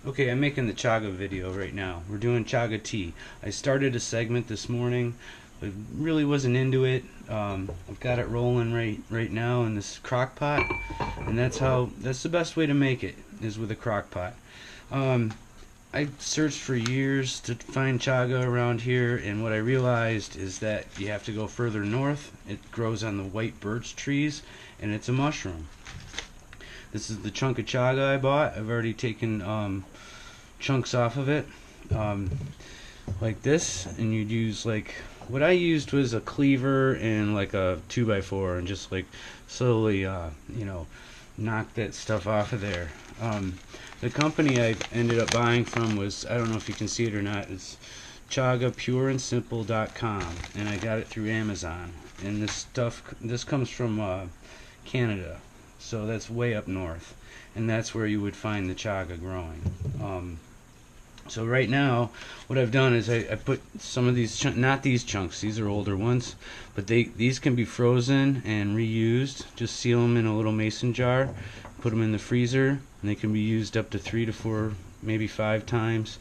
Okay, I'm making the chaga video right now. We're doing chaga tea. I started a segment this morning, but really wasn't into it. I've got it rolling right now in this crock pot, and that's the best way to make it is with a crock pot. I searched for years to find chaga around here, and what I realized is that you have to go further north. It grows on the white birch trees, and it's a mushroom. This is the chunk of chaga I bought. I've already taken chunks off of it, like this, and you'd use, like, what I used was a cleaver and like a 2x4, and just like slowly knock that stuff off of there. The company I ended up buying from was, I don't know if you can see it or not, it's chagapureandsimple.com, and I got it through Amazon. And this comes from Canada, so that's way up north, and that's where you would find the chaga growing. So right now, what I've done is I put some of these, not these chunks, these are older ones, but these can be frozen and reused. Just seal them in a little mason jar, put them in the freezer, and they can be used up to 3 to 4, maybe 5 times.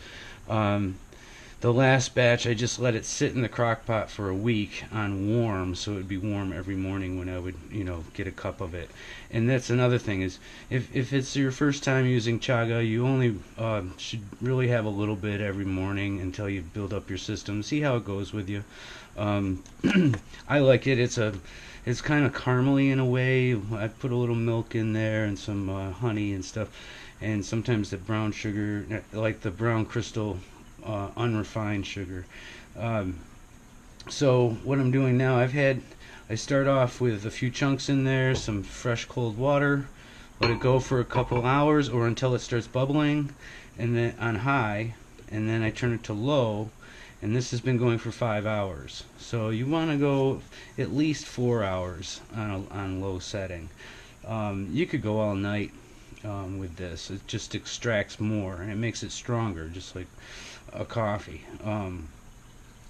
The last batch, I just let it sit in the crock pot for a week on warm, so it would be warm every morning when I would, get a cup of it. And that's another thing is, if it's your first time using chaga, you only should really have a little bit every morning until you build up your system. See how it goes with you. I like it. It's kind of caramely in a way. I put a little milk in there and some honey and stuff, and sometimes the brown sugar, like the brown crystal unrefined sugar. So what I'm doing now, I start off with a few chunks in there, some fresh cold water, let it go for a couple hours or until it starts bubbling, and then on high, and then I turn it to low, and this has been going for 5 hours. So you want to go at least 4 hours on low setting. You could go all night with this. It just extracts more and it makes it stronger, just like a coffee.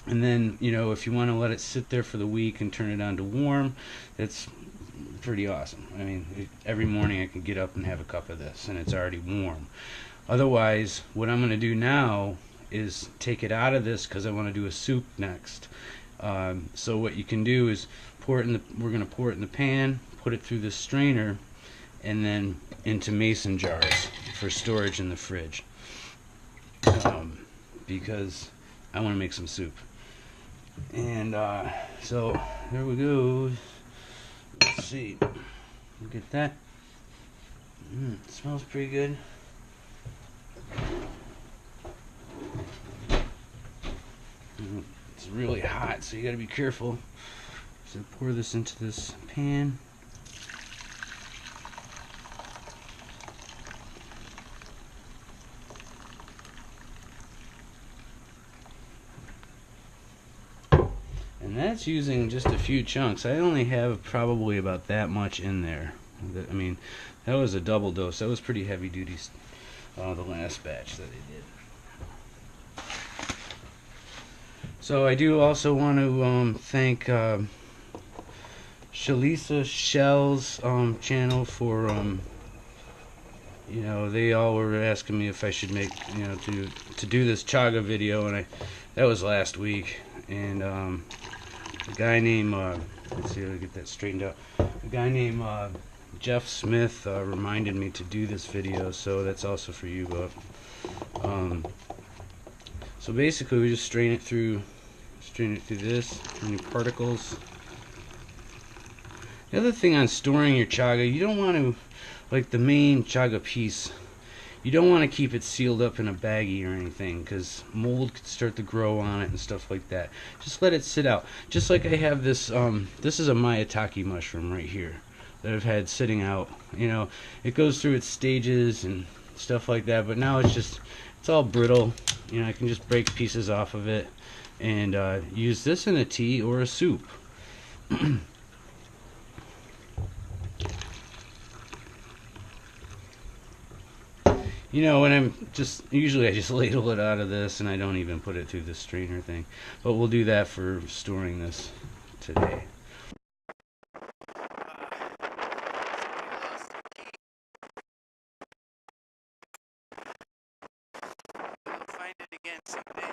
And then, if you want to let it sit there for the week and turn it on to warm, it's pretty awesome. I mean, every morning I can get up and have a cup of this, and it's already warm. Otherwise, what I'm going to do now is take it out of this because I want to do a soup next. So what you can do is we're going to pour it in the pan, put it through this strainer, and then into mason jars for storage in the fridge. Because I want to make some soup. And so there we go. Let's see. Look at that. It smells pretty good. It's really hot, so you got to be careful. So pour this into this pan. And that's using just a few chunks. I only have probably about that much in there. I mean, that was a double dose. That was pretty heavy duty, the last batch that I did. So I do also want to thank Shlisa Shell's channel for, they all were asking me if I should make, to do this chaga video, and that was last week. And a guy named, let's see, I'll get that straightened out. A guy named Jeff Smith reminded me to do this video, so that's also for you, Bob. So basically, we just strain it through this, any particles. The other thing on storing your chaga, you don't want to, like the main chaga piece, you don't want to keep it sealed up in a baggie or anything, because mold could start to grow on it and stuff like that. Just let it sit out. Just like I have this, this is a maitake mushroom right here that I've had sitting out. It goes through its stages and stuff like that, but now it's all brittle. I can just break pieces off of it and use this in a tea or a soup. When usually I just ladle it out of this and I don't even put it through the strainer thing. But we'll do that for storing this today. Sip it